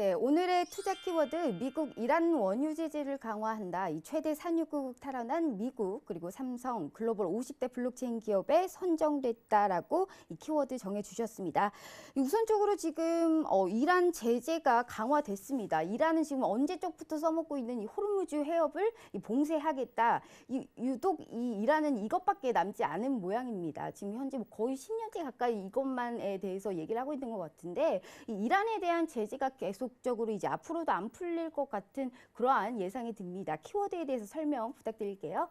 네, 오늘의 투자 키워드 미국 이란 원유 제재를 강화한다. 이 최대 산유국 탈환한 미국 그리고 삼성 글로벌 50대 블록체인 기업에 선정됐다라고 이 키워드 정해 주셨습니다. 우선적으로 지금 이란 제재가 강화됐습니다. 이란은 지금 언제적부터 써먹고 있는 이 호르무즈 해협을 봉쇄하겠다. 유독 이 이란은 이것밖에 남지 않은 모양입니다. 지금 현재 거의 10년째 가까이 이것만에 대해서 얘기를 하고 있는 것 같은데 이 이란에 대한 제재가 계속적으로 이제 앞으로도 안 풀릴 것 같은 그러한 예상이 듭니다. 키워드에 대해서 설명 부탁드릴게요.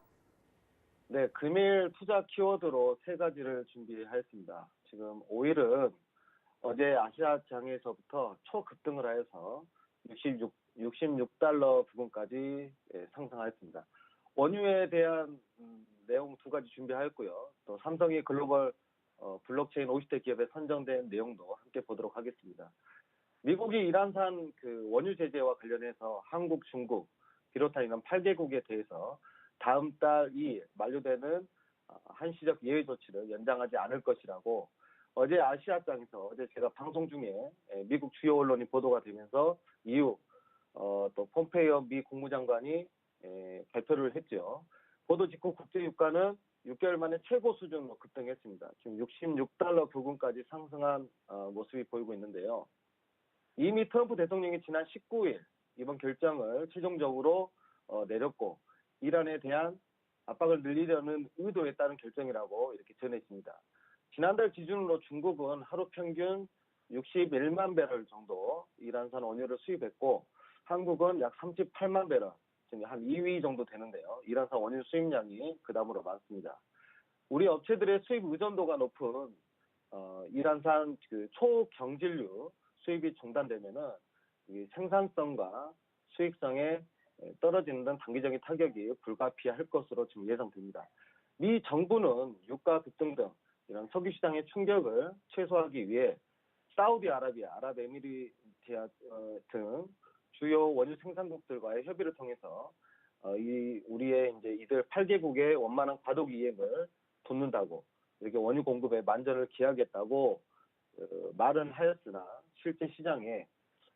네, 금일 투자 키워드로 세 가지를 준비하였습니다. 지금 오일은 어제 아시아장에서부터 초급등을 하여서 66달러 부근까지 상승하였습니다. 원유에 대한 내용 두 가지 준비하였고요. 또 삼성이 글로벌 블록체인 50대 기업에 선정된 내용도 함께 보도록 하겠습니다. 미국이 이란산 원유 제재와 관련해서 한국, 중국 비롯한 이런 8개국에 대해서 다음 달 2일 만료되는 한시적 예외 조치를 연장하지 않을 것이라고 어제 아시아장에서 어제 제가 방송 중에 미국 주요 언론이 보도가 되면서 이후 또 폼페이오 미 국무장관이 발표를 했죠. 보도 직후 국제유가는 6개월 만에 최고 수준으로 급등했습니다. 지금 66달러 부근까지 상승한 모습이 보이고 있는데요. 이미 트럼프 대통령이 지난 19일 이번 결정을 최종적으로 내렸고 이란에 대한 압박을 늘리려는 의도에 따른 결정이라고 이렇게 전했습니다. 지난달 기준으로 중국은 하루 평균 61만 배럴 정도 이란산 원유를 수입했고 한국은 약 38만 배럴, 지금 한 2위 정도 되는데요. 이란산 원유 수입량이 그 다음으로 많습니다. 우리 업체들의 수입 의존도가 높은 이란산 초경질유 수입이 중단되면은 생산성과 수익성에 떨어지는 등 단기적인 타격이 불가피할 것으로 지금 예상됩니다. 미 정부는 유가 급등 등 이런 석유 시장의 충격을 최소화하기 위해 사우디아라비아, 아랍에미리트 등 주요 원유 생산국들과의 협의를 통해서 우리의 이들 8개국의 원만한 과도기 이행을 돕는다고 이렇게 원유 공급에 만전을 기하겠다고 말은 하였으나 실제 시장에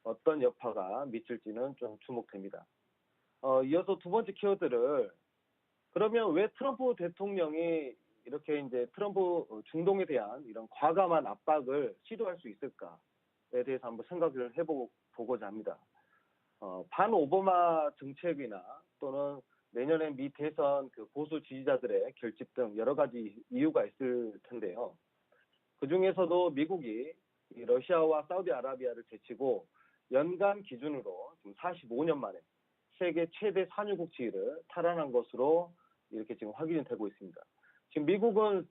어떤 여파가 미칠지는 좀 주목됩니다. 이어서 두 번째 키워드를 그러면 왜 트럼프 대통령이 이렇게 트럼프 중동에 대한 이런 과감한 압박을 시도할 수 있을까에 대해서 한번 생각을 해보고자 합니다. 반 오바마 정책이나 또는 내년에 미 대선 보수 지지자들의 결집 등 여러 가지 이유가 있을 텐데요. 그 중에서도 미국이 러시아와 사우디아라비아를 제치고 연간 기준으로 지금 45년 만에 세계 최대 산유국 지위를 탈환한 것으로 이렇게 지금 확인이 되고 있습니다. 지금 미국은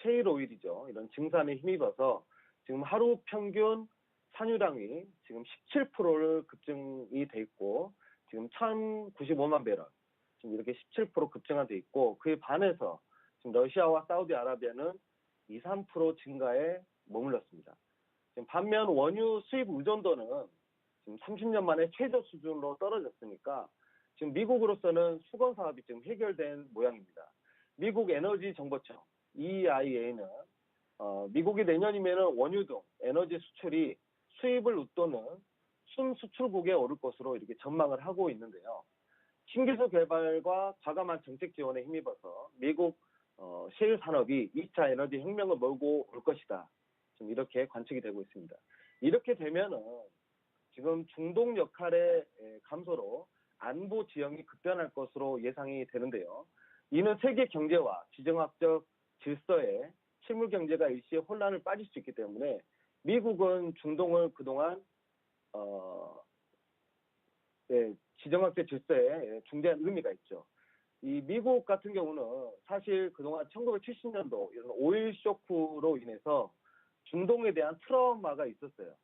셰일 오일이죠. 이런 증산에 힘입어서 지금 하루 평균 산유량이 지금 17%를 급증이 돼 있고 지금 1,095만 배럴 지금 이렇게 17% 급증화 돼 있고 그에 반해서 지금 러시아와 사우디아라비아는 2, 3% 증가에 머물렀습니다. 지금 반면 원유 수입 의존도는 지금 30년 만에 최저 수준으로 떨어졌으니까 지금 미국으로서는 수건 사업이 지금 해결된 모양입니다. 미국 에너지 정보청 EIA는 미국이 내년이면 원유 등 에너지 수출이 수입을 웃도는 순수출국에 오를 것으로 이렇게 전망을 하고 있는데요. 신기술 개발과 과감한 정책 지원에 힘입어서 미국 셰일 산업이 2차 에너지 혁명을 몰고 올 것이다. 지금 이렇게 관측이 되고 있습니다. 이렇게 되면은 지금 중동 역할의 감소로 안보 지형이 급변할 것으로 예상이 되는데요. 이는 세계 경제와 지정학적 질서에 실물 경제가 일시에 혼란을 빠질 수 있기 때문에 미국은 중동을 그동안 지정학적 질서에 중대한 의미가 있죠. 이 미국 같은 경우는 사실 그동안 1970년도 이런 오일 쇼크로 인해서 중동에 대한 트라우마가 있었어요.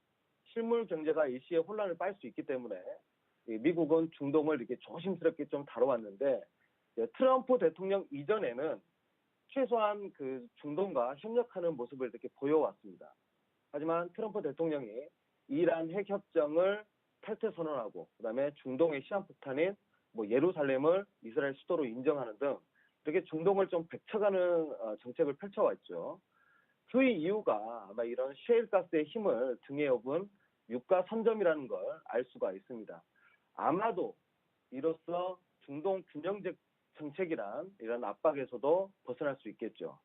실물 경제가 일시에 혼란을 빠질 수 있기 때문에 미국은 중동을 이렇게 조심스럽게 좀 다뤄왔는데 트럼프 대통령 이전에는 최소한 중동과 협력하는 모습을 이렇게 보여왔습니다. 하지만 트럼프 대통령이 이란 핵협정을 탈퇴 선언하고 그다음에 중동의 시한폭탄인 예루살렘을 이스라엘 수도로 인정하는 등 이렇게 중동을 좀 백쳐가는 정책을 펼쳐왔죠. 그 이유가 아마 이런 셰일 가스의 힘을 등에 업은 유가 선점이라는 걸 알 수가 있습니다. 아마도 이로써 중동 균형 정책이란 이런 압박에서도 벗어날 수 있겠죠.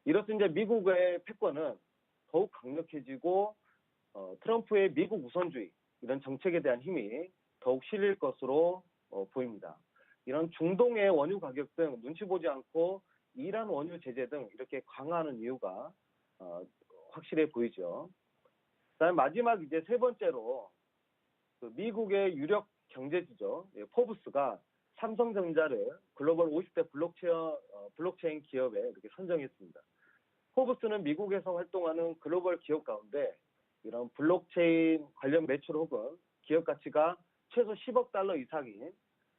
이로써 이제 미국의 패권은 더욱 강력해지고 트럼프의 미국 우선주의 이런 정책에 대한 힘이 더욱 실릴 것으로 보입니다. 이런 중동의 원유 가격 등 눈치 보지 않고 이란 원유 제재 등 이렇게 강화하는 이유가 확실해 보이죠. 그다음 마지막 이제 세 번째로 그 미국의 유력 경제지죠. 포브스가 삼성전자를 글로벌 50대 블록체인 기업에 이렇게 선정했습니다. 포브스는 미국에서 활동하는 글로벌 기업 가운데 이런 블록체인 관련 매출 혹은 기업 가치가 최소 10억 달러 이상인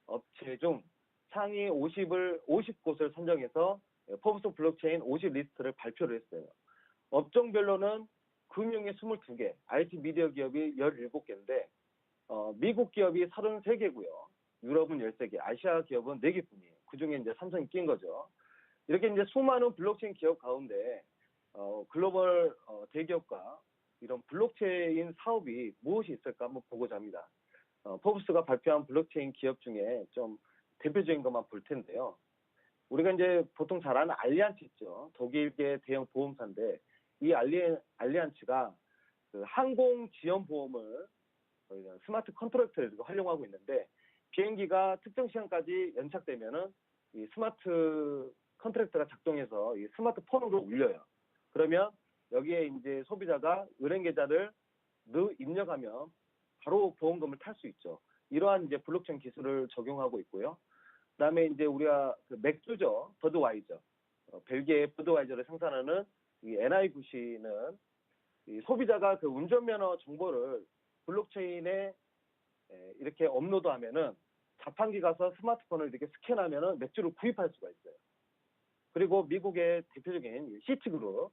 업체 중 상위 50곳을 선정해서 포브스 블록체인 50 리스트를 발표를 했어요. 업종별로는 금융의 22개, IT 미디어 기업이 17개인데 미국 기업이 33개고요. 유럽은 13개, 아시아 기업은 4개뿐이에요. 그중에 이제 삼성이 낀 거죠. 이렇게 이제 수많은 블록체인 기업 가운데 글로벌 대기업과 이런 블록체인 사업이 무엇이 있을까 한번 보고자 합니다. 포브스가 발표한 블록체인 기업 중에 좀 대표적인 것만 볼 텐데요. 우리가 이제 보통 잘 아는 알리안츠 있죠. 독일계 대형 보험사인데 이 알리안츠가 그 항공 지연 보험을 스마트 컨트랙트를 활용하고 있는데 비행기가 특정 시간까지 연착되면은 이 스마트 컨트랙트가 작동해서 이 스마트폰으로 울려요. 그러면 여기에 이제 소비자가 은행 계좌를 입력하면 바로 보험금을 탈 수 있죠. 이러한 이제 블록체인 기술을 적용하고 있고요. 그다음에 이제 우리가 그 맥주죠, 버드와이저, 벨기에 버드와이저를 생산하는 이 NIVC는 이 소비자가 그 운전면허 정보를 블록체인에 이렇게 업로드하면은 자판기 가서 스마트폰을 이렇게 스캔하면은 맥주를 구입할 수가 있어요. 그리고 미국의 대표적인 시티그룹,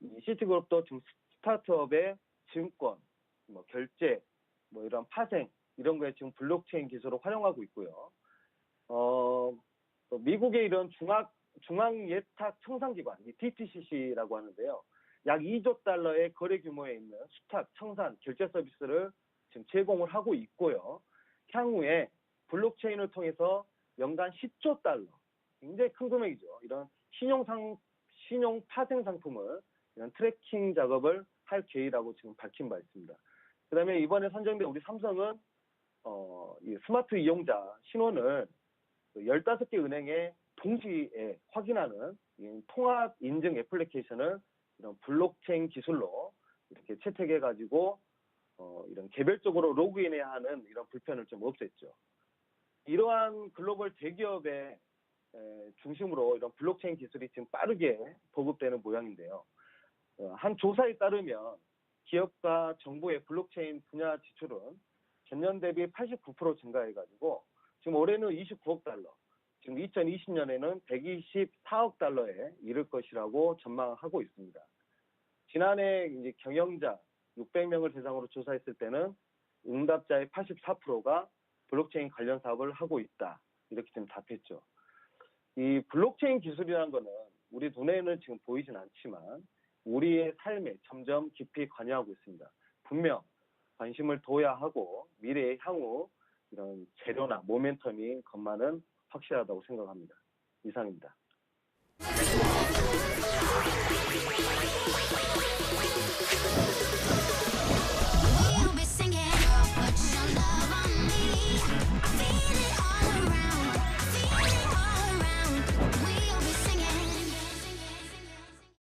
이 시티그룹도 지금 스타트업의 증권, 뭐 결제, 뭐 이런 파생 이런 거에 지금 블록체인 기술을 활용하고 있고요. 또 미국의 이런 중앙예탁 청산기관, 이 DTCC라고 하는데요. 약 2조 달러의 거래 규모에 있는 수탁, 청산, 결제 서비스를 지금 제공을 하고 있고요. 향후에 블록체인을 통해서 연간 10조 달러, 굉장히 큰 금액이죠. 이런 신용 파생 상품을 이런 트래킹 작업을 할 계획이라고 지금 밝힌 바 있습니다. 그다음에 이번에 선정된 우리 삼성은 이 스마트 이용자 신원을 15개 은행에 동시에 확인하는 통합 인증 애플리케이션을 이런 블록체인 기술로 이렇게 채택해가지고 이런 개별적으로 로그인해야 하는 이런 불편을 좀 없앴죠. 이러한 글로벌 대기업의 중심으로 이런 블록체인 기술이 지금 빠르게 보급되는 모양인데요. 한 조사에 따르면 기업과 정부의 블록체인 분야 지출은 전년 대비 89% 증가해가지고 지금 올해는 29억 달러, 지금 2020년에는 124억 달러에 이를 것이라고 전망하고 있습니다. 지난해 이제 경영자 600명을 대상으로 조사했을 때는 응답자의 84%가 블록체인 관련 사업을 하고 있다. 이렇게 좀 답했죠. 이 블록체인 기술이라는 거는 우리 눈에는 지금 보이진 않지만 우리의 삶에 점점 깊이 관여하고 있습니다. 분명 관심을 둬야 하고 미래의 향후 이런 재료나 모멘텀인 것만은 확실하다고 생각합니다. 이상입니다.